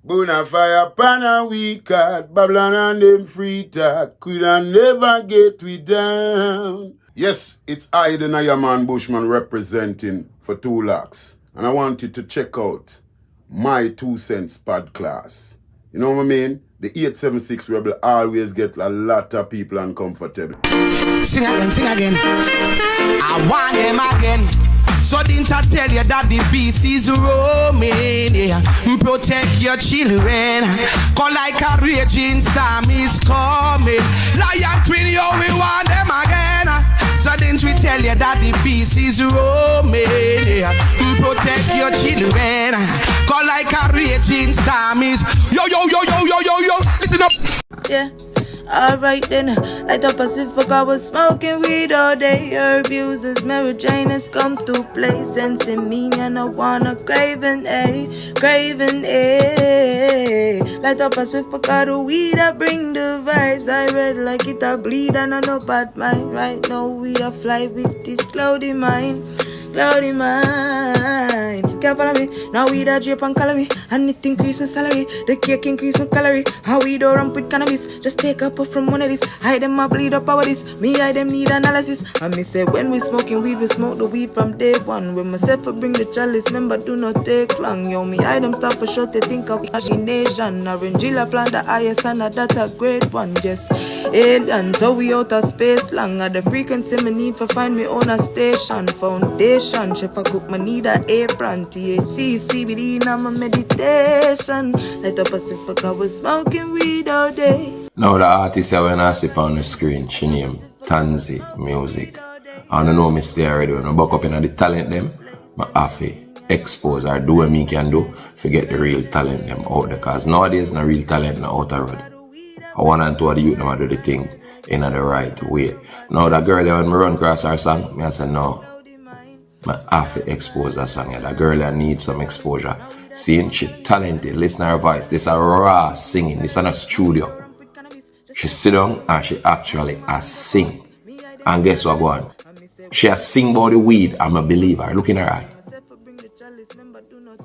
Bonafire pan and we cat, Babylon and them free talk, coulda never get we down. Yes, it's I, the Nayaman Bushman, representing for Tu-Lox. And I want you to check out my 2 cents podcast. You know what I mean? The 876 Rebel always get a lot of people uncomfortable. Sing again. I want them again. So didn't I tell you that the beast is roaming? Yeah. Protect your children. Call like a raging storm is coming. Lion twin, yo, we want them again. So didn't we tell you that the beast is roaming? Yeah. Protect your children. Call like a raging storm is. Yo. Listen up. Yeah. Alright then, light up a swift because I was smoking weed all day. Herb users, marijuana's come to play. Sensing me and I wanna craving, craving, Light up a swift because the weed I bring the vibes. I read like it a bleed and I know bad mind. Right now we are fly with this cloudy mind. Cloudy mind. Can't follow me. Now we that drip and color me. And it increase my salary. The cake increase my calorie. How we do ramp with cannabis. Just take a puff from one of this. Hide them, I bleed up our this. Me, I them need analysis. And me say when we smoking weed, we smoke the weed from day one. When myself I bring the chalice, remember do not take long. Yo, me, I them stop for sure to think of imagination. Orangilla plant the highest and that a great one. Just alien. So we out of space long. At the frequency me need for find me on a station. Foundation. Chef I cook, me need a apron. THC, CBD, now my meditation. Light up a sip because I was smoking weed all day. Now the artist I when I see on the screen, she named Tanzi Music. I don't know me stay already. When I buck up in the talent them, I have to expose or do what me can do to get the real talent them out there. Because nowadays no real talent no out the road. I want to do the youth them do the thing in the right way. Now the girl when Maroon cross her song, me I say no. I have to expose that song. That girl I need some exposure. Seeing she talented, listen to her voice. This is a raw singing. This is not a studio. She sit down and she actually sing. And guess what going on? She has sing about the weed. I'm a believer. Look in her eye.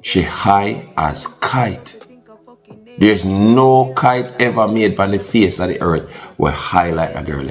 She high as kite. There's no kite ever made on the face of the earth where high like that girl.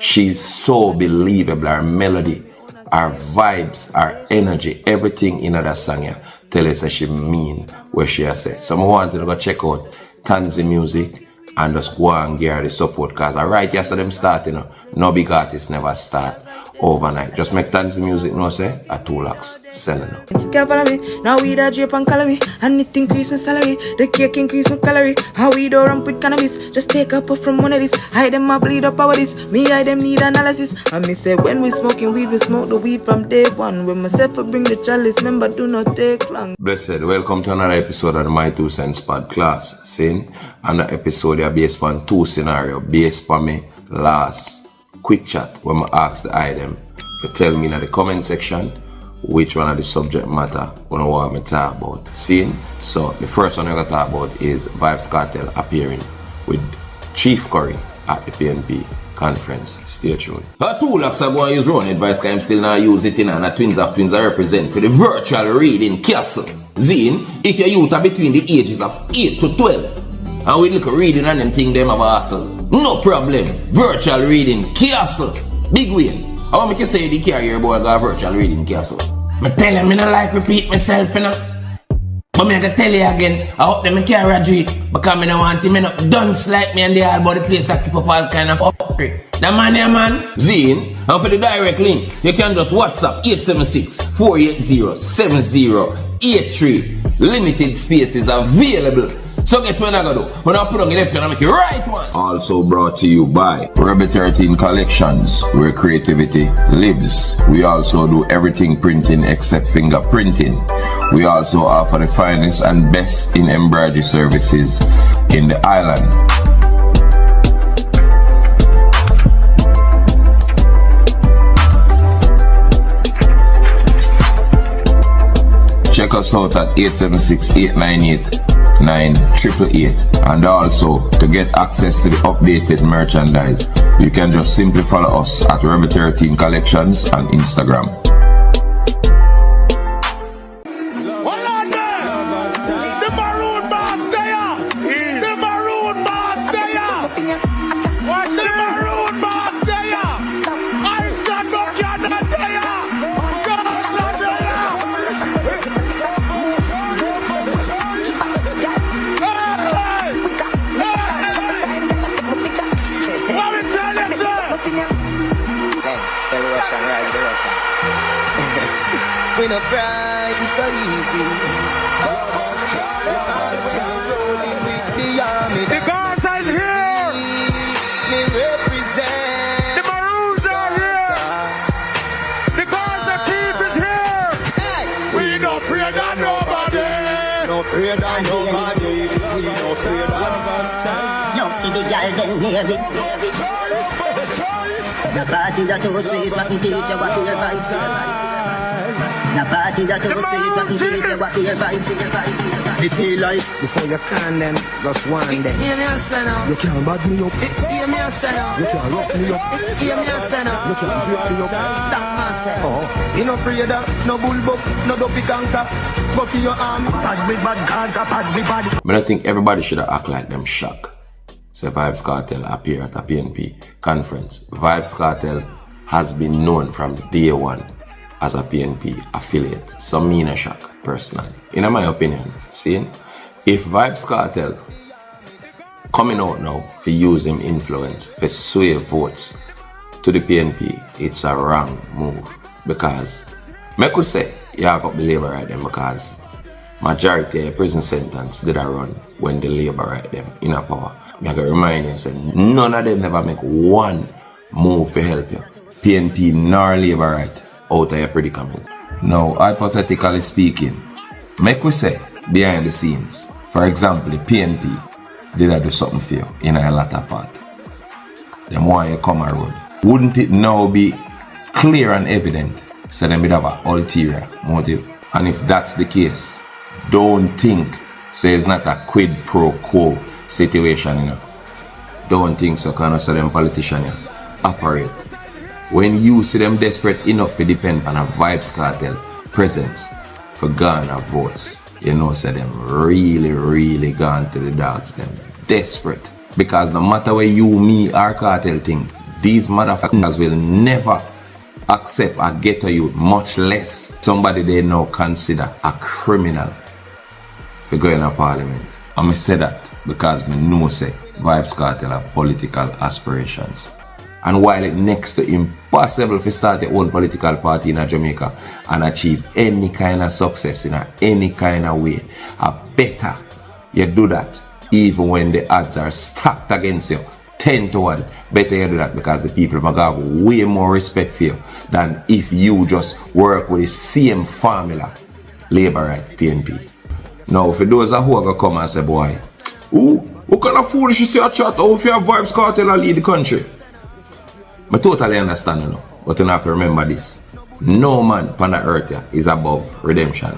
She's so believable. Her melody, her vibes, her energy, everything in that song here tell us that she mean what she has said. So I want to go check out Tanzi Music and just go and give her the support because right yesterday them starting. No big artists never start overnight. Just make Tanzi Music know say a Tu-Lox selling now. Can't follow me. Now we that drip and color me. And it increase my salary. The cake increase my calorie. How we do ramp with cannabis. Just take a puff from one of this. Hide them, I bleed up our this. Me, I them need analysis. And me say when we smoking weed, we smoke the weed from day one. When myself I bring the chalice, remember do not take long. Blessed, welcome to another episode of the My 2 Cents podcast. Seeing another episode here based on two scenarios. Based on me last quick chat when I ask the item to tell me in the comment section which one of the subject matter I want me to talk about. Seeing? So the first one I'm going to talk about is Vybz Kartel appearing with Chief Currie at the PNP conference. Stay tuned. The Tu-Lox are going to use wrong advice because I'm still not use it in and the twins of twins I represent for the virtual reading castle. Zine, if your youth are between the ages of 8 to 12 and we look reading and them thing them have a hassle, no problem. Virtual reading castle. Big win. I want me to say the carrier boy got virtual reading castle. I tell him I don't like repeat myself, you know. But I can tell you again, I hope them carry a dream because I don't want him to dunce like me and they all about the place that keep up all kind of upgrade. That man here, man. Zine, and for the direct link, you can just WhatsApp 876-480-7083. Limited spaces available. So guess what I'm gonna do? When I put on the left and I make the right one. Also brought to you by Rebel 13 Collections, where creativity lives. We also do everything printing except fingerprinting. We also offer the finest and best in embroidery services in the island. Check us out at 876-898-9888. And also, to get access to the updated merchandise, you can just simply follow us at Rebel 13 Collections on Instagram. The Maroon boss there. no fright, it's so easy. The Gaza is here. Me represent. The Maroons are here. The Gaza Chief is here. Hey. We no afraid of nobody. No afraid of nobody. We no afraid of nobody. You see the girl then near it. The party that too sweet, but teach you what your vibes. The party that too sweet, but teach you what your vibes. It feel like before you can them, just one them. Hear me a say now. You can't bag me up. Hear me a say now. You can't rough me up. Hear me a say now. You can't drag me up. That man say. Oh, you no afraid of no bullbuck, no dopey gangster. Go for your arm. Bad with bad Gaza, bad with bad. But I think everybody should act like them shocked. So Vybz Kartel appear at a PNP conference. Vybz Kartel has been known from day one as a PNP affiliate. So me no shock personally. In my opinion, see, if Vybz Kartel coming out now for use him influence for sway votes to the PNP, it's a wrong move. Because me could say you have up the labor right them because majority of prison sentence did I run when the labor right them in a power. I can remind you, say, none of them never make one move to help you. PNP nor labor right out of your predicament. Now, hypothetically speaking, make we say behind the scenes, for example, the PNP did I do something for you in a latter part. Them want you come around. Wouldn't it now be clear and evident so them would have an ulterior motive? And if that's the case, don't think say it's not a quid pro quo situation, you know. Don't think so, because so them politicians operate. When you see them desperate enough to depend on a Vybz Kartel presence for Ghana votes, you know, so them really gone to the dogs, them desperate. Because no matter where you, me, or Cartel think, these motherfuckers will never accept a ghetto youth, much less somebody they now consider a criminal for going to parliament. And I say that because I know say Vybz Kartel have political aspirations. And while it's next to impossible to start your own political party in Jamaica and achieve any kind of success in any kind of way, I better you do that even when the odds are stacked against you 10 to 1. Better you do that because the people might have way more respect for you than if you just work with the same formula, labor right, PNP. Now, for those who are come and say, boy, what kind of foolish you say a chat? How if you have Vybz Kartel and lead the country? I totally understand, you know, but you have to remember this. No man on the earth is above redemption.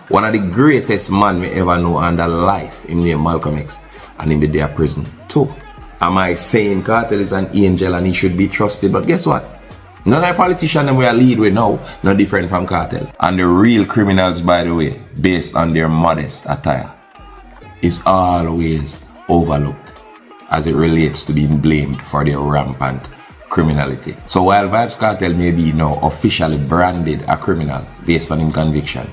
One of the greatest men we ever know under life, him named Malcolm X, and him be there prison too. Am I saying Kartel is an angel and he should be trusted? But guess what? None of the politicians that we are lead with now, no different from Kartel. And the real criminals, by the way, based on their modest attire, is always overlooked as it relates to being blamed for their rampant criminality. So while Vybz Kartel may be now officially branded a criminal based on his conviction,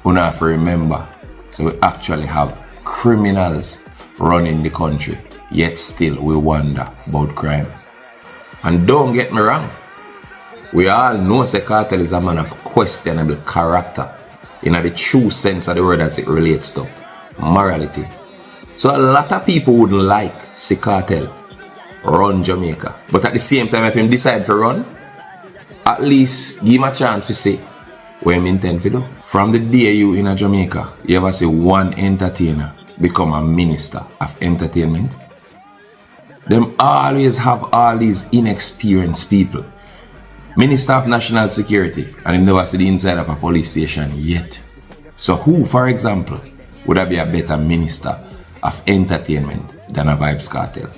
we have to remember, so we actually have criminals running the country, yet still we wonder about crime. And don't get me wrong, we all know that Kartel is a man of questionable character in the true sense of the word as it relates to morality. So a lot of people wouldn't like see Kartel run Jamaica. But at the same time, if him decide to run, at least give him a chance to see what him intend to do. From the day you in a Jamaica, you ever see one entertainer become a minister of entertainment? Them always have all these inexperienced people. Minister of National Security, and him never see the inside of a police station yet. So who, for example, would have be a better minister of entertainment than a Vybz Kartel?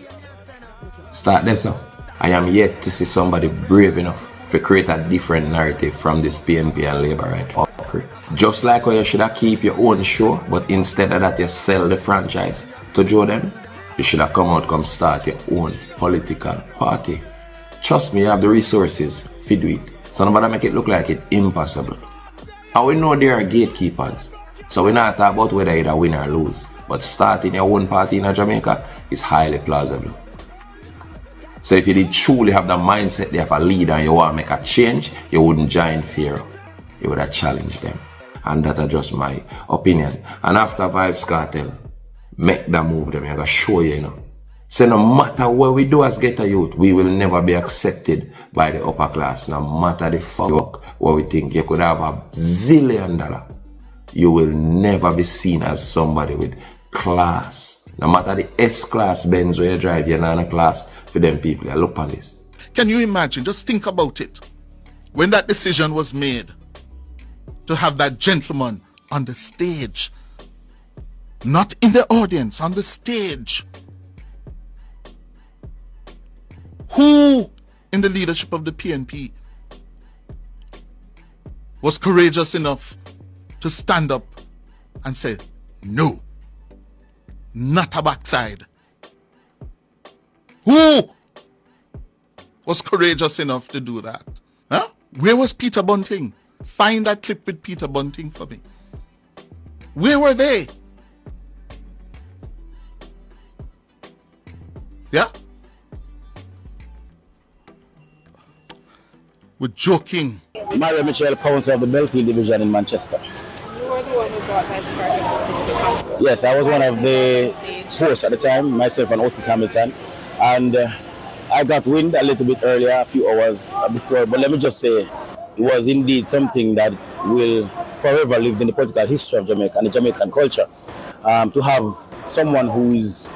Start there, sir. I am yet to see somebody brave enough to create a different narrative from this PNP and Labour right fuckery. Just like how you should have keep your own show, but instead of that you sell the franchise to Joe them, you should have come start your own political party. Trust me, you have the resources to do it. So nobody make it look like it's impossible. And we know there are gatekeepers. So we're not talking about whether you win or lose. But starting your own party in Jamaica is highly plausible. So if you did truly have the mindset there for a leader and you want to make a change, you wouldn't join Pharaoh. he would have challenged them. And that is just my opinion. And after Vybz Kartel make that move, them, I'm going to show you, you know. So no matter what we do as ghetto youth, we will never be accepted by the upper class. No matter the fuck what we think. You could have $1 zillion. You will never be seen as somebody with class. No matter the S-class Benz where you drive, you're not a class for them people. You look on this. Can you imagine? Just think about it. When that decision was made to have that gentleman on the stage, not in the audience, on the stage. Who in the leadership of the PNP was courageous enough to stand up and say, no, not a backside? Who was courageous enough to do that? Huh? Where was Peter Bunting? Find that clip with Peter Bunting for me. Where were they? Yeah? We're joking. Mario Michelle, council of the Belfield division in Manchester. You were the one who brought Vybz Kartel to the company. Yes, I was one of the hosts at the time, myself and Otis Hamilton. And I got wind a little bit earlier, a few hours before. But let me just say, it was indeed something that will forever live in the political history of Jamaica and the Jamaican culture. To have someone who is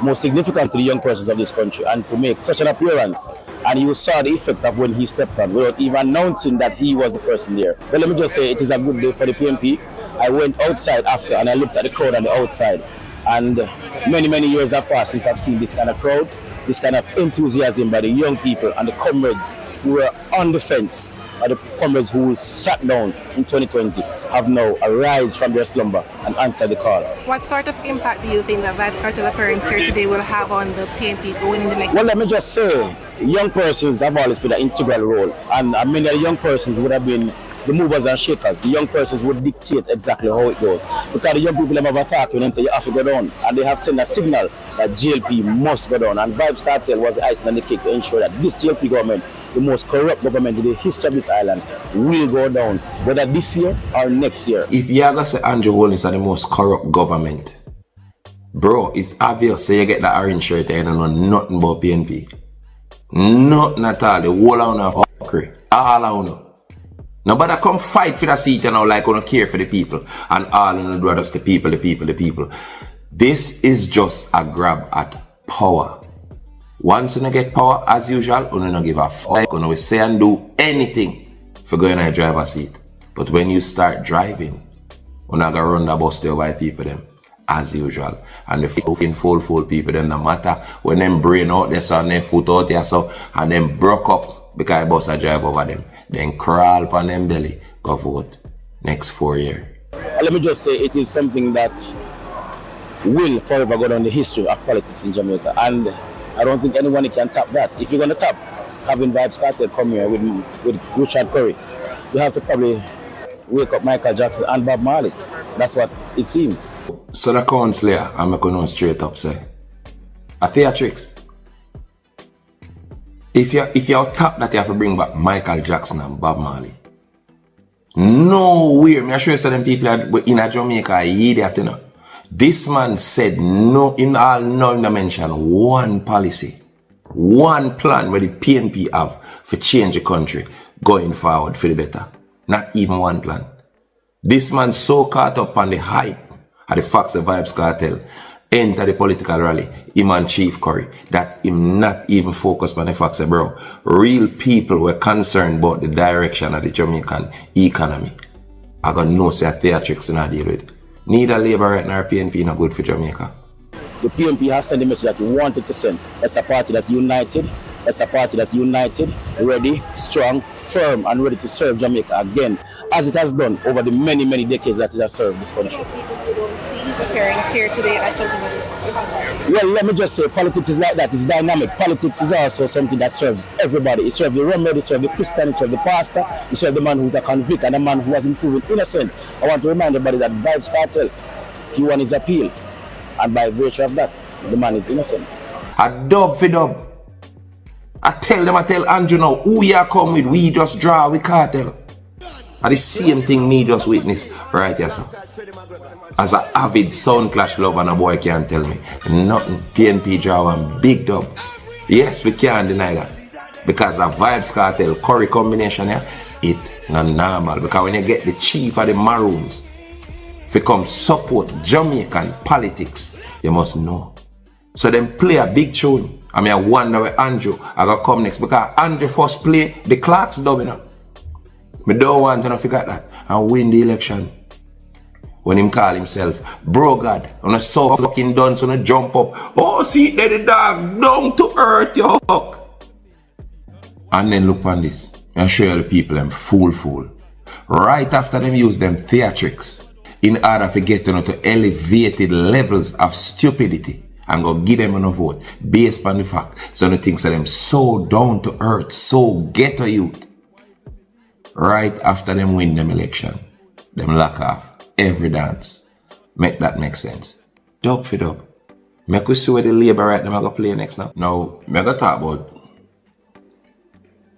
most significant to the young persons of this country and to make such an appearance. And you saw the effect of when he stepped on without even announcing that he was the person there. But let me just say, it is a good day for the PNP. I went outside after and I looked at the crowd on the outside. And many, many years have passed since I've seen this kind of crowd, this kind of enthusiasm by the young people and the comrades who were on the fence, or the comrades who sat down in 2020 have now arise from their slumber and answered the call. What sort of impact do you think that Vybz Kartel appearance here today will have on the PNP going in the next? Well, let me just say, young persons have always played an integral role, and many of the young persons would have been the movers and shakers. The young persons would dictate exactly how it goes. Because the young people have attacked when they say you have to go down, and they have sent a signal that GLP must go down. And Vybz Kartel was the icing on the cake to ensure that this GLP government, the most corrupt government in the history of this island, will go down, whether this year or next year. If you are going to say Andrew Holness are the most corrupt government, bro, it's obvious. So you get that orange shirt and you don't know nothing about PNP. Nothing at all. The whole of fuckery. All I know. Nobody come fight for the seat and all like you don't care for the people. And all you do is the people, the people, the people. This is just a grab at power. Once you get power, as usual, you don't give a fuck. You don't say and do anything for going in a driver's seat. But when you start driving, you're not going to run the bus there by people them. As usual. And the fucking full people them, no matter when them brain out there, so and them foot out there, so, and them broke up because the bus a drive over them. Then crawl upon them belly, go vote next 4 years. Let me just say, it is something that will forever go down the history of politics in Jamaica. And I don't think anyone can tap that. If you're going to tap having Vybz Kartel come here with Richard Currie, you have to probably wake up Michael Jackson and Bob Marley. That's what it seems. So the counselor, I'm going to straight up say, a theatrics. If you're top that you have to bring back Michael Jackson and Bob Marley. Nowhere. I'm sure some people in Jamaica are idiot, you know. This man said no in all none mention one policy, one plan where the PNP have for change the country going forward for the better. Not even one plan. This man so caught up on the hype of the facts of Vybz Kartel enter the political rally, him and Chief Currie, that him not even focused on the facts of bro. Real people were concerned about the direction of the Jamaican economy. I got no say theatrics in a deal with. Neither Labour right now or PNP not good for Jamaica. The PNP has sent the message that we wanted to send. That's a party that's united. That's a party that's united, ready, strong, firm, and ready to serve Jamaica again, as it has done over the many, many decades that it has served this country. His appearance here today as something that is. Well, let me just say, politics is like that. It's dynamic. Politics is also something that serves everybody. It serves the remedy, it serves the Christian, it serves the pastor, it serves the man who's a convict and the man who has been proven innocent. I want to remind everybody that Vybz Kartel, he won his appeal, and by virtue of that, the man is innocent. A dub for dub. I tell Andrew now, who you come with, we just draw with Kartel. And the same thing me just witnessed right here, sir. As an avid sound clash lover, and a boy can't tell me nothing. PNP draw one big dub. Yes, we can't deny that. Because the Vybz Kartel Currie combination here, it not normal. Because when you get the chief of the Maroons, if you come support Jamaican politics, you must know. So them play a big tune. I mean, I wonder where Andrew I got come next. Because Andrew first play the Clarks dub, you know. Me don't want to figure that and win the election. When him call himself, bro God, on a so fucking done, so no jump up. Oh, see, there the dog, down to earth, you fuck. And then look on this, and show you the people them fool. Right after them use them theatrics, in order to get to elevated levels of stupidity, and go give them a vote, based on the fact, so the things that them so down to earth, so ghetto youth. Right after them win them election, them lock off every dance. Make that make sense. Dub for dub. Make we see where the labor right them I go play next now. Now, me go talk about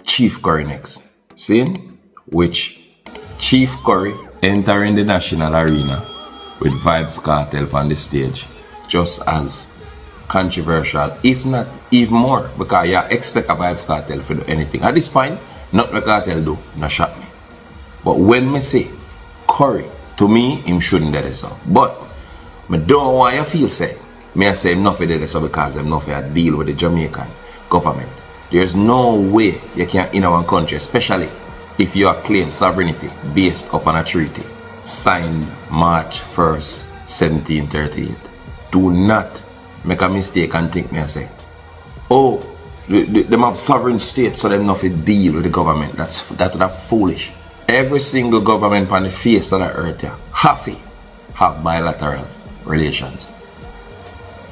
Chief Currie next. Seeing which Chief Currie entering the national arena with Vybz Kartel on the stage just as controversial, if not even more, because you expect a Vybz Kartel to do anything. At this point, not what Kartel do, not shock me. But when me say Currie, to me, him shouldn't do this. But I don't want you to feel say. Me I say him not for do this because them not for deal with the Jamaican government. There's no way you can in our country, especially if you claim sovereignty based upon a treaty signed March 1st, 1738. Do not make a mistake and think me I say, oh, them have sovereign states, so them not for deal with the government. That's foolish. Every single government on the face of the earth here have bilateral relations.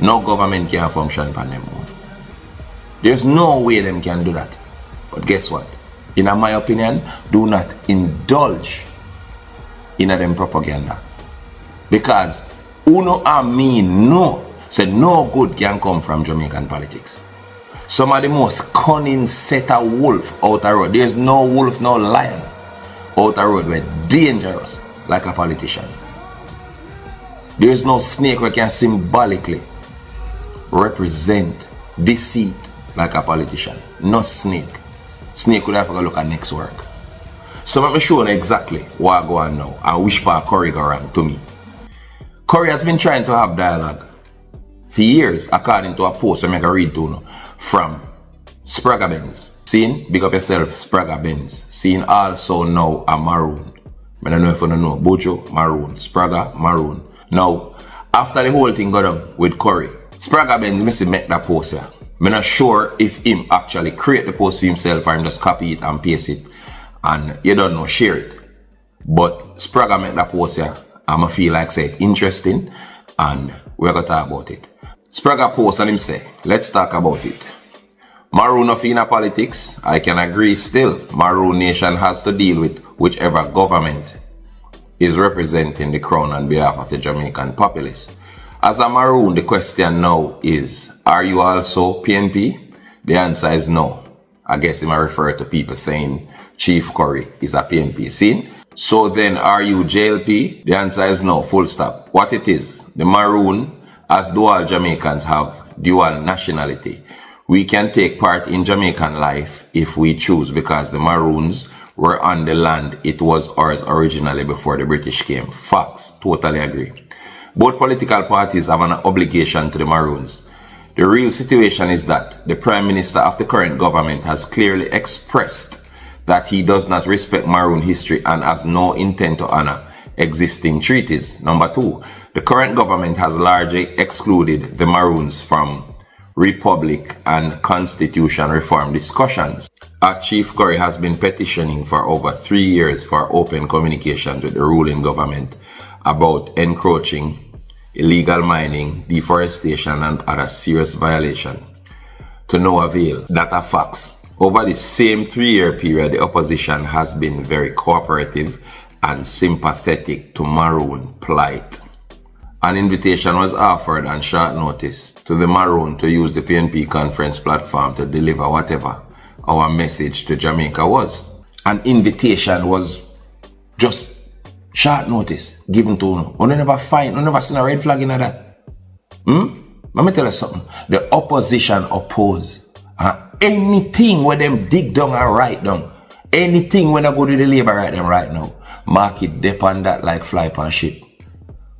No government can function upon them own. There's no way them can do that. But guess what? In my opinion, do not indulge in them propaganda. Because uno and me know, say no good can come from Jamaican politics. Some of the most cunning set of wolf out the road. There's no wolf, no lion out the road were dangerous like a politician. There is no snake who can symbolically represent deceit like a politician. No snake. Snake would have to go look at next work. So let me show you exactly what I go on now and which part Currie go wrong to me. Currie has been trying to have dialogue for years according to a post I make a read to you from Spragga Benz. Seen? Big up yourself, Spragga Benz. Seen also now a Maroon. I don't know if you don't know. Bojo, Maroon. Spragga, Maroon. Now, after the whole thing got on with Currie, Spragga Benz must make that post here. I'm not sure if him actually create the post for himself or him just copy it and paste it and you don't know, share it. But Spragga make that post here. I'ma feel like say it interesting and we're gonna talk about it. Spragga post and him say, let's talk about it. Maroon of inner politics, I can agree still. Maroon nation has to deal with whichever government is representing the crown on behalf of the Jamaican populace. As a Maroon, the question now is, are you also PNP? The answer is no. I guess I refer to people saying Chief Currie is a PNP. Seen? So then, are you JLP? The answer is no, full stop. What it is, the Maroon, as dual Jamaicans have dual nationality, we can take part in Jamaican life if we choose because the Maroons were on the land. It was ours originally before the British came. Facts. Totally agree. Both political parties have an obligation to the Maroons. The real situation is that the Prime Minister of the current government has clearly expressed that he does not respect Maroon history and has no intent to honor existing treaties. Number two, the current government has largely excluded the Maroons from Republic and Constitution reform discussions. Our Chief Currie has been petitioning for over 3 years for open communication with the ruling government about encroaching, illegal mining, deforestation and other serious violations. To no avail. That are facts. Over the same 3-year period, the opposition has been very cooperative and sympathetic to Maroon plight. An invitation was offered on short notice to the Maroon to use the PNP conference platform to deliver whatever our message to Jamaica was. An invitation was Just short notice given to you. You never find, you never seen a red flag in that. Let me tell you something. The opposition oppose. Anything where them dig down and write down. Anything when I go to the labor write them right now. Mark it dip on that like fly pan ship.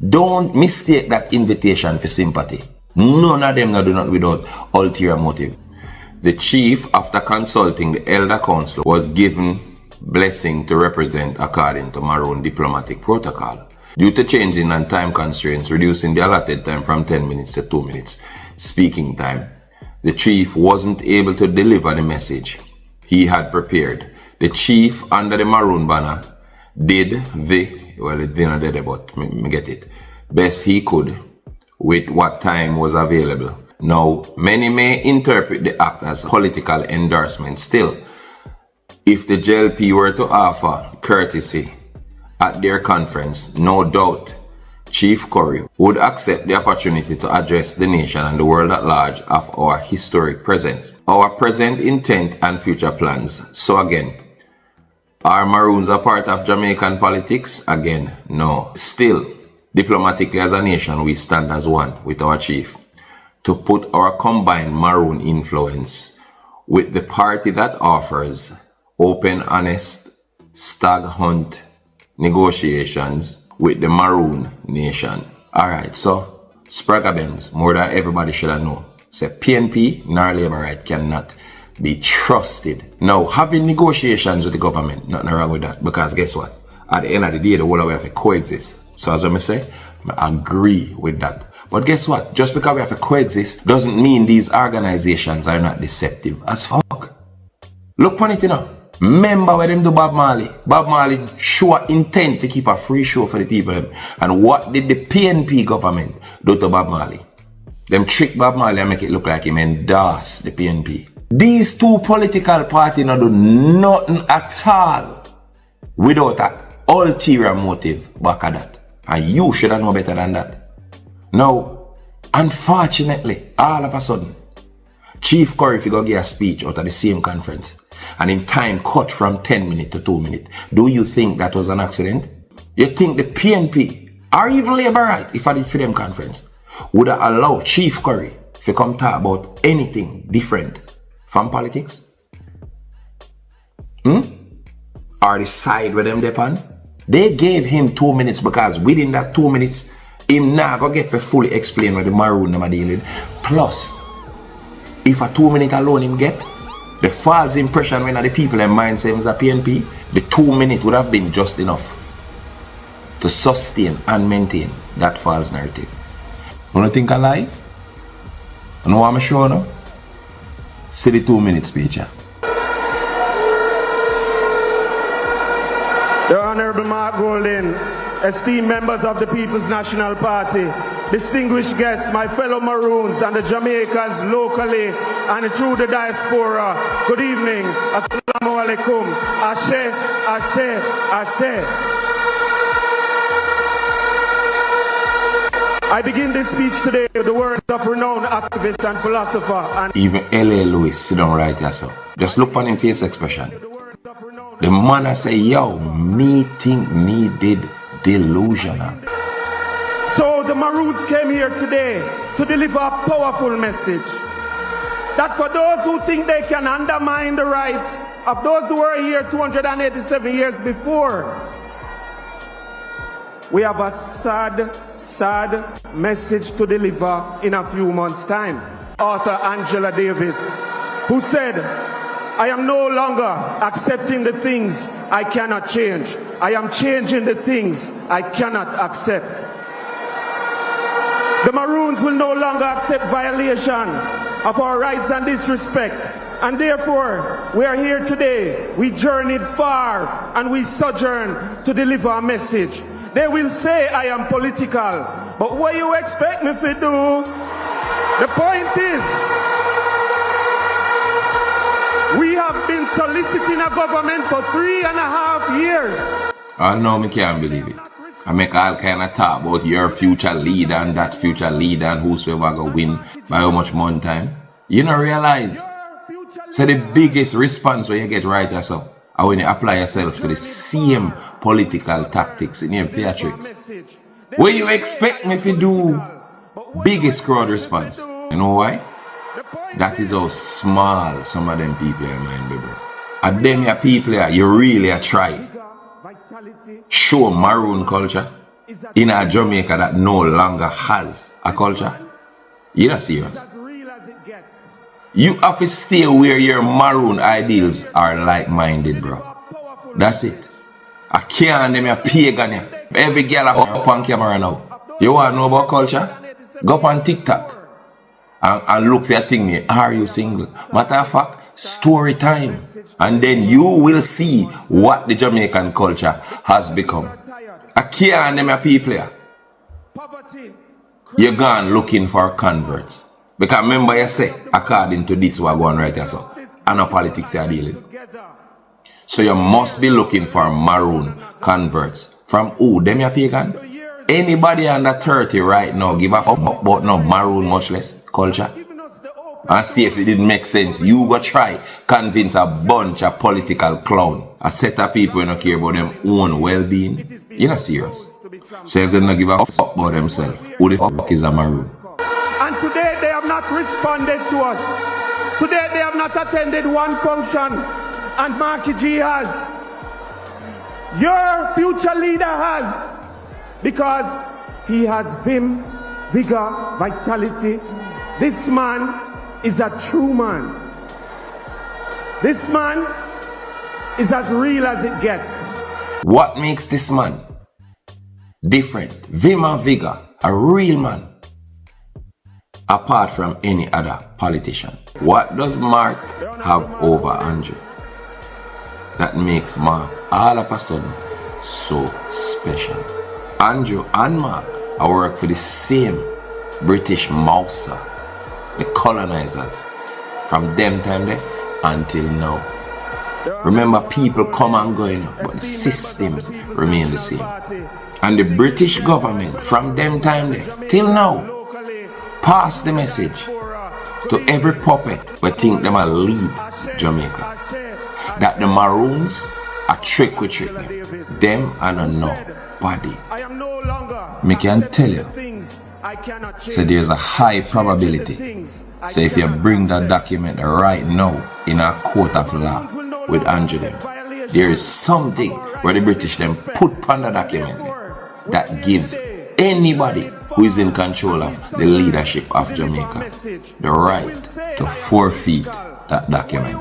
Don't mistake that invitation for sympathy. None of them do not without ulterior motive. The chief, after consulting the elder council, was given blessing to represent according to Maroon diplomatic protocol. Due to changing and time constraints, reducing the allotted time from 10 minutes to 2 minutes speaking time, the chief wasn't able to deliver the message he had prepared. The chief, under the Maroon banner, did best he could with what time was available. Now, many may interpret the act as political endorsement. Still, if the JLP were to offer courtesy at their conference, no doubt Chief Currie would accept the opportunity to address the nation and the world at large of our historic presence, our present intent and future plans. So again, are Maroons a part of Jamaican politics? Again, no. Still, diplomatically as a nation, we stand as one with our chief to put our combined Maroon influence with the party that offers open, honest, stag hunt negotiations with the Maroon nation. Alright, so Spragga Benz, more than everybody should have known. Say PNP nor Labour right cannot be trusted. Now, having negotiations with the government, nothing wrong with that, because guess what? At the end of the day, the whole of we have to coexist. So as I say, I agree with that. But guess what? Just because we have to coexist doesn't mean these organizations are not deceptive as fuck. Look on it, you know. Remember when them do Bob Marley? Bob Marley show intent to keep a free show for the people. And what did the PNP government do to Bob Marley? Them trick Bob Marley and make it look like him endorse the PNP. These two political parties don't do nothing at all without an ulterior motive back of that. And you should have known better than that. Now, unfortunately, all of a sudden, Chief Currie figure give a speech out of the same conference. And in time cut from 10 minutes to 2 minutes. Do you think that was an accident? You think the PNP, or even Labour right, if I did for them conference, would have allowed Chief Currie to come talk about anything different from politics? Or the side where them depend? They gave him 2 minutes because within that 2 minutes, him now go get to fully explain what the Maroon them are dealing. Plus, if a 2 minute alone him get, the false impression when the people in mind say he's a PNP, the 2 minutes would have been just enough to sustain and maintain that false narrative. You don't think I lie? You know what I'm sure now? See the 2 minute speech. The Honorable Mark Golding, esteemed members of the People's National Party, distinguished guests, my fellow Maroons and the Jamaicans locally and through the diaspora, good evening. Assalamu alaikum. Ashe, ashe, ashe. I begin this speech today with the words of renowned activist and philosopher. And even L.A. Lewis sit down right here, so just look on him face expression. The man I say, yo, me think me did delusional. So the Maroons came here today to deliver a powerful message that for those who think they can undermine the rights of those who were here 287 years before, we have a sad message to deliver in a few months' time. Author Angela Davis, who said, I am no longer accepting the things I cannot change. I am changing the things I cannot accept. The Maroons will no longer accept violation of our rights and disrespect. And therefore, we are here today. We journeyed far and we sojourn to deliver a message. They will say I am political, but what you expect me to do? The point is, we have been soliciting a government for 3.5 years. I know me can't believe it. I make all kind of talk about your future leader and that future leader and whosoever go win by how much money time. You don't realize. So the biggest response when you get right here, so And when you apply yourself to the same political tactics in your theatrics, where you expect me to do biggest crowd response. You know why? That is how small some of them people are, mind, baby. And them your people are, you really are try. Show Maroon culture in a Jamaica that no longer has a culture. You're not serious. You have to stay where your Maroon ideals are like-minded, bro. That's it. I can't them a pagan. Every girl up on camera now. You want to know about culture? Go up on TikTok and look for your thing there. Are you single? Matter of fact, story time. And then you will see what the Jamaican culture has become. I can't them a people here. You're gone looking for converts. Because remember you say, according to this we're going right here, so. And no politics you're dealing. So you must be looking for Maroon converts. From who? Them you pagan? Anybody under 30 right now give a fuck about no Maroon, much less culture. And see if it didn't make sense. You go try convince a bunch of political clown. A set of people who don't care about them own well-being. You're not serious. So if they don't give a fuck about themselves, who the fuck is a Maroon? And today they have not responded to us. Today they have not attended one function. And Marky G has. Your future leader has. Because he has vim, vigor, vitality. This man is a true man. This man is as real as it gets. What makes this man different? Vim and vigor, a real man. Apart from any other politician. What does Mark have over Andrew that makes Mark all of a sudden so special? Andrew and Mark are work for the same British Mouser, the colonizers, from them time there until now. Remember, people come and go, but the systems remain the same. And the British government from them time there till now pass the message to every puppet who think them a lead Jamaica. That the Maroons are trick with trick them. Them and a nobody. Me can tell you. So there's a high probability. So if you bring that document right now in a court of law with Andrew them, there is something where the British them put on the document that gives anybody who is in control of the leadership of Jamaica the right to forfeit that document.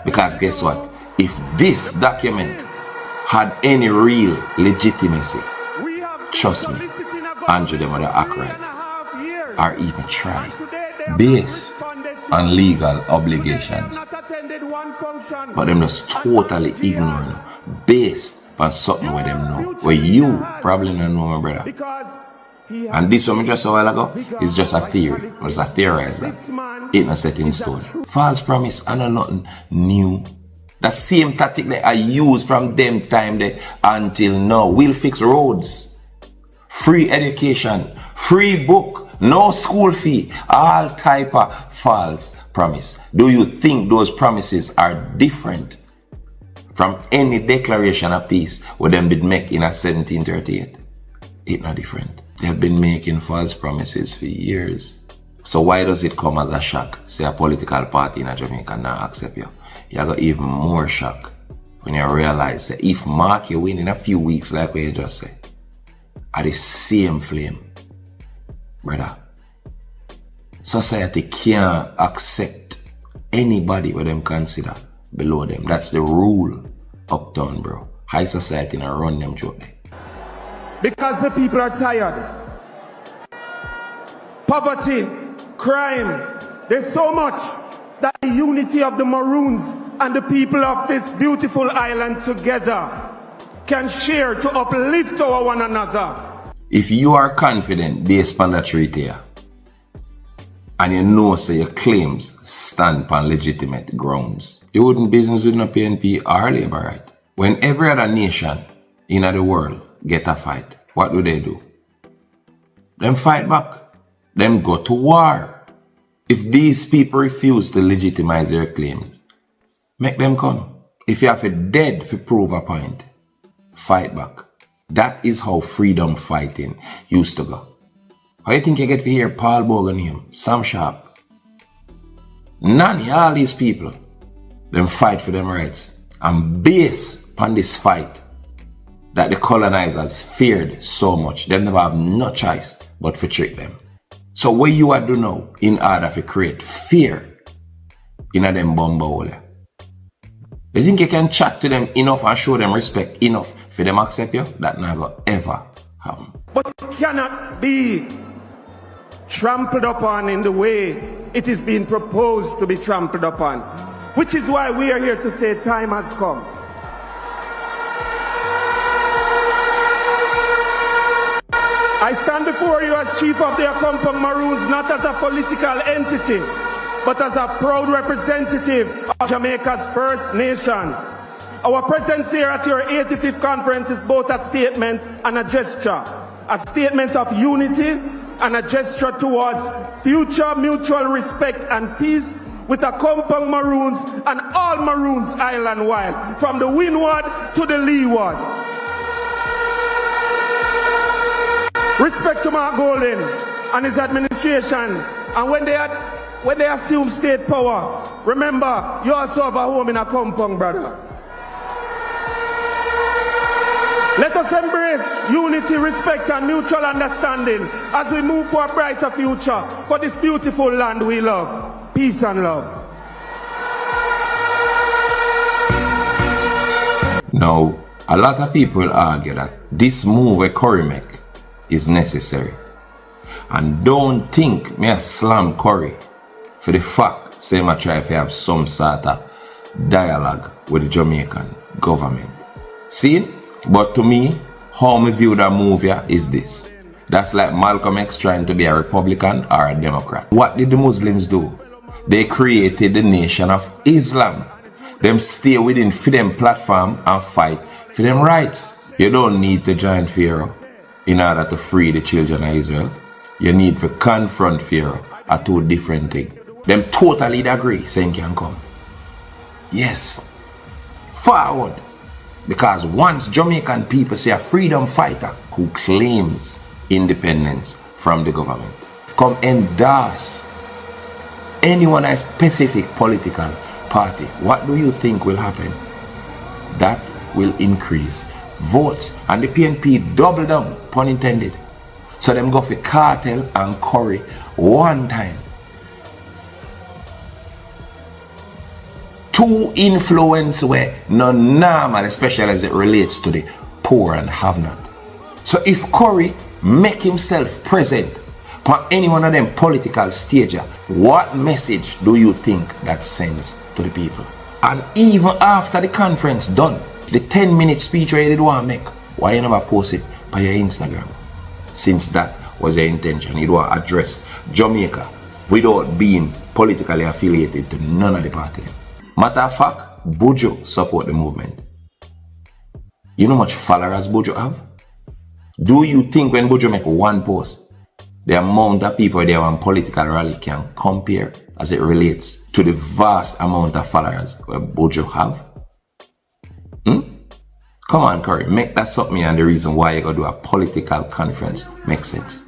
Because guess what? If this document had any real legitimacy, trust me, Andrew them would act right or even try based on legal obligations. But them just totally ignoring based on something where them know, where you probably don't know, my brother. And this one just a while ago is just a theory. It's a theorize that. It's not set in stone. False promise and nothing new. The same tactic that I use from them time there until now. We'll fix roads, free education, free book, no school fee, all type of false promise. Do you think those promises are different from any declaration of peace where them did make in a 1738? It's not different. They have been making false promises for years. So why does it come as a shock? Say a political party in Jamaica not accept you. You got even more shock when you realize that if Mark you win in a few weeks, like what you just said, at the same flame, brother. Society can't accept anybody what them consider below them. That's the rule uptown, bro. High society not run them joke. Because the people are tired. Poverty, crime, there's so much that the unity of the Maroons and the people of this beautiful island together can share to uplift our one another. If you are confident based on that right here, and you know so your claims stand on legitimate grounds, you wouldn't business with no PNP or Labour, right? When every other nation in the world get a fight, what do? Them fight back. Them go to war. If these people refuse to legitimize their claims, make them come. If you have to dead to prove a point, fight back. That is how freedom fighting used to go. How you think you get to hear Paul Bogan name, Sam Sharp, Nani, all these people, them fight for them rights. And based on this fight that the colonizers feared so much, them never have no choice but to trick them. So what you are do now in order to create fear in a them bumble? You think you can chat to them enough and show them respect enough for them accept you? That never ever happen. But it cannot be trampled upon in the way it is being proposed to be trampled upon. Which is why we are here to say time has come. I stand before you as Chief of the Accompong Maroons, not as a political entity, but as a proud representative of Jamaica's First Nations. Our presence here at your 85th conference is both a statement and a gesture. A statement of unity and a gesture towards future mutual respect and peace with Accompong Maroons and all Maroons island-wide, from the windward to the leeward. Respect to Mark Golden and his administration, and when they assume state power, remember, you also have a home in Accompong, brother. Let us embrace unity, respect, and mutual understanding as we move for a brighter future for this beautiful land we love. Peace and love. Now, a lot of people argue that this move a Currie make is necessary. And don't think me a slam Currie for the fact say I try to have some sort of dialogue with the Jamaican government. See? But to me, how me view that move here is this. That's like Malcolm X trying to be a Republican or a Democrat. What did the Muslims do? They created the Nation of Islam. Them stay within for them platform and fight for them rights. You don't need to join Pharaoh in order to free the children of Israel. You need to confront Pharaoh, are two different things. Them totally agree saying can come. Yes. Forward. Because once Jamaican people see a freedom fighter who claims independence from the government come endorse anyone a specific political party, what do you think will happen? That will increase votes, and the PNP double down, pun intended. So them go for Kartel and Currie one time. Two influence were non normal, especially as it relates to the poor and have not. So if Currie make himself present on any one of them political stages, what message do you think that sends to the people? And even after the conference done, the 10-minute speech where you did want to make, why you never post it on your Instagram? Since that was your intention, you want to address Jamaica without being politically affiliated to none of the party. Matter of fact, Buju support the movement. You know how much followers Buju have? Do you think when Buju make one post, the amount of people there on political rally can compare as it relates to the vast amount of followers where Buju have? Come on, Currie, make that something and the reason why you gotta do a political conference makes sense.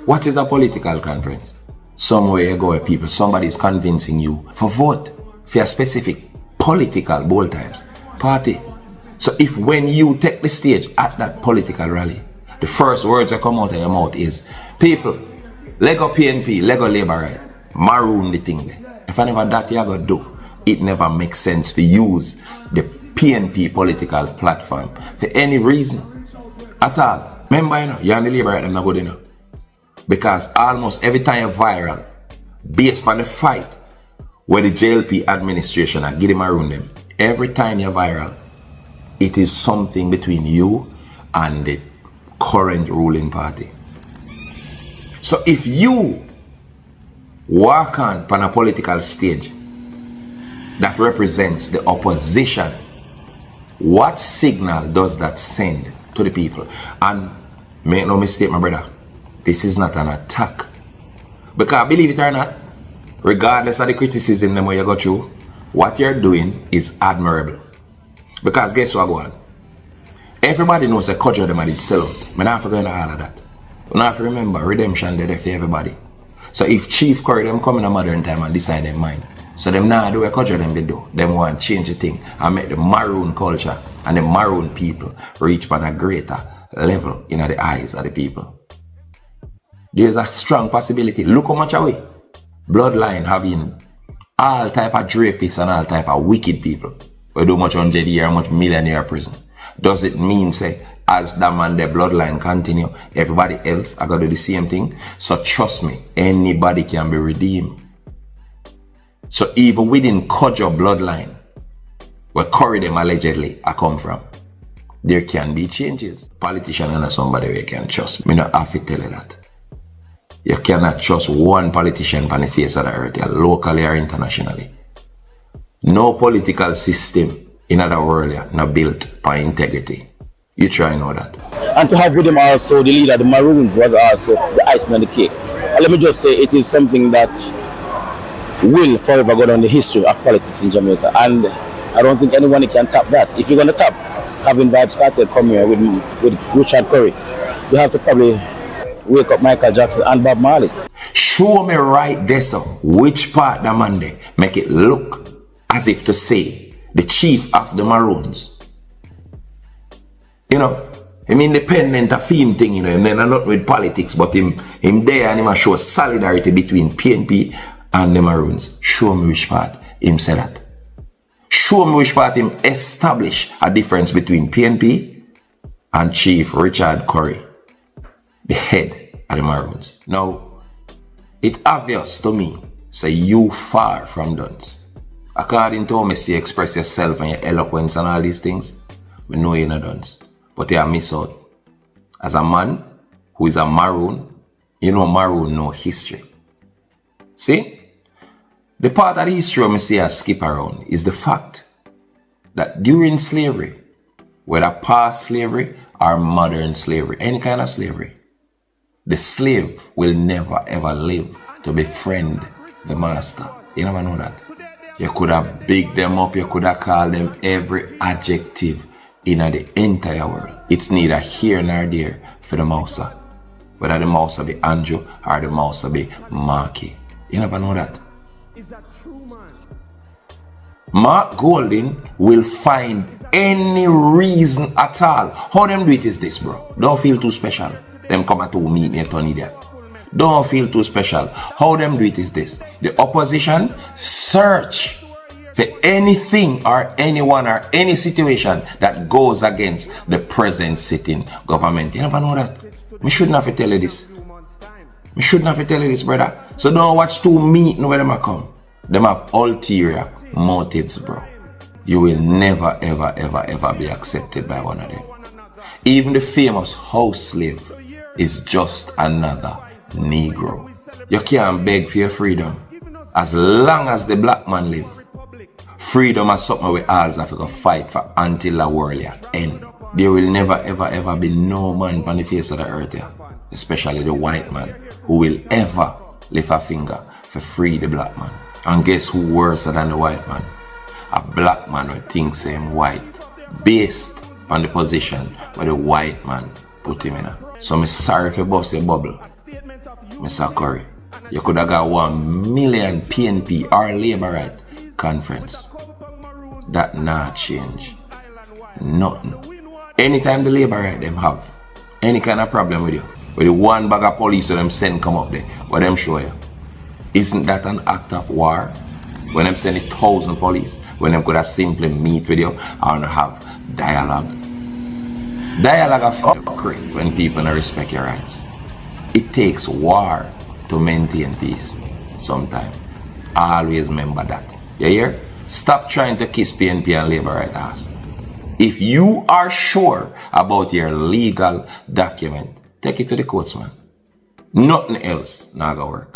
What is a political conference? Somewhere you go where people, somebody is convincing you for vote for a specific political bold times party. So if when you take the stage at that political rally, the first words that come out of your mouth is, people, Lego PNP, Lego Labour Right, Maroon the thing there. If I never that you gotta do, it never makes sense to use the PNP political platform for any reason at all. Remember, you know, you're on the Labour Right, I'm not good enough. Because almost every time you're viral, based on the fight where the JLP administration are getting Maroon them, every time you're viral, it is something between you and the current ruling party. So if you walk on a political stage that represents the opposition, what signal does that send to the people? And make no mistake, my brother, this is not an attack. Because believe it or not, regardless of the criticism them you go through, what you're doing is admirable. Because guess what go on? Everybody knows that culture them did sell out. I don't forget all of that. You have to remember, redemption they're there for everybody. So if Chief Currie them come in a modern time and decide their mind, so them now do a culture them they do. Them want to change the thing and make the Maroon culture and the Maroon people reach on a greater level in the eyes of the people. There's a strong possibility. Look how much away. Bloodline having all type of drapists and all type of wicked people. We do much 100 year, much millionaire prison. Does it mean say as that man their bloodline continue, everybody else are gonna do the same thing? So trust me, anybody can be redeemed. So even within Kojo bloodline, where Currie them allegedly I come from, there can be changes. Politician and somebody we can trust. Me not have to tell you that. You cannot trust one politician on the face of the earth, locally or internationally. No political system in other world not built by integrity. You try and know that. And to have with him also the leader, the Maroons, was also the icing on the cake. And let me just say it is something that will forever go down the history of politics in Jamaica. And I don't think anyone can top that. If you're going to top having Vybz Kartel come here with Richard Currie, you have to probably wake up Michael Jackson and Bob Marley. Show me right there, so which part the Monday make it look as if to say the chief of the Maroons. You know, him independent a theme thing, you know, and then not with politics, but him there and him show solidarity between PNP and the Maroons. Show me which part him say that. Show me which part him establish a difference between PNP and Chief Richard Currie, the head of the Maroons. Now, it's obvious to me, say you far from done. According to how me see express yourself and your eloquence and all these things, we know you're not done. But you are miss out. As a man who is a Maroon, you know Maroon no history. See? The part of the history I see I skip around is the fact that during slavery, whether past slavery or modern slavery, any kind of slavery, the slave will never ever live to befriend the master. You never know that. You could have big them up, you could have called them every adjective in the entire world. It's neither here nor there for the mouser. Whether the mouser be Andrew or the mouser be Marky. You never know that. Mark Golding will find any reason at all. How them do it is this, bro. Don't feel too special. Them come at to meet me, Tony there. Don't feel too special. How them do it is this. The opposition search for anything or anyone or any situation that goes against the present sitting government. You never know that. Me shouldn't have to tell you this. Me shouldn't have to tell you this, brother. So don't watch two meeting where them come. Them have ulterior motives, bro. You will never, ever, ever, ever be accepted by one of them. Even the famous house slave is just another Negro. You can't beg for your freedom as long as the black man live. Freedom is something we all have to fight for until the world end. There will never ever ever be no man on the face of the earth here, especially the white man, who will ever lift a finger for free the black man. And guess who worse than the white man? A black man who thinks him white, based on the position where the white man put him in. So I'm sorry for bust your bubble, Mr. Currie. You could have got 1 million PNP or Labour Right conference. That not change. Nothing. Anytime the Labour Right them have any kind of problem with you, with the one bag of police that them send come up there, what them show you? Isn't that an act of war? When them send 1,000 police, when them could have simply meet with you and have dialogue. Dialogue of fuckery when people don't respect your rights. It takes war to maintain peace sometimes. Always remember that. You hear? Stop trying to kiss PNP and Labour Right ass. If you are sure about your legal document, take it to the courts, man. Nothing else not gonna work.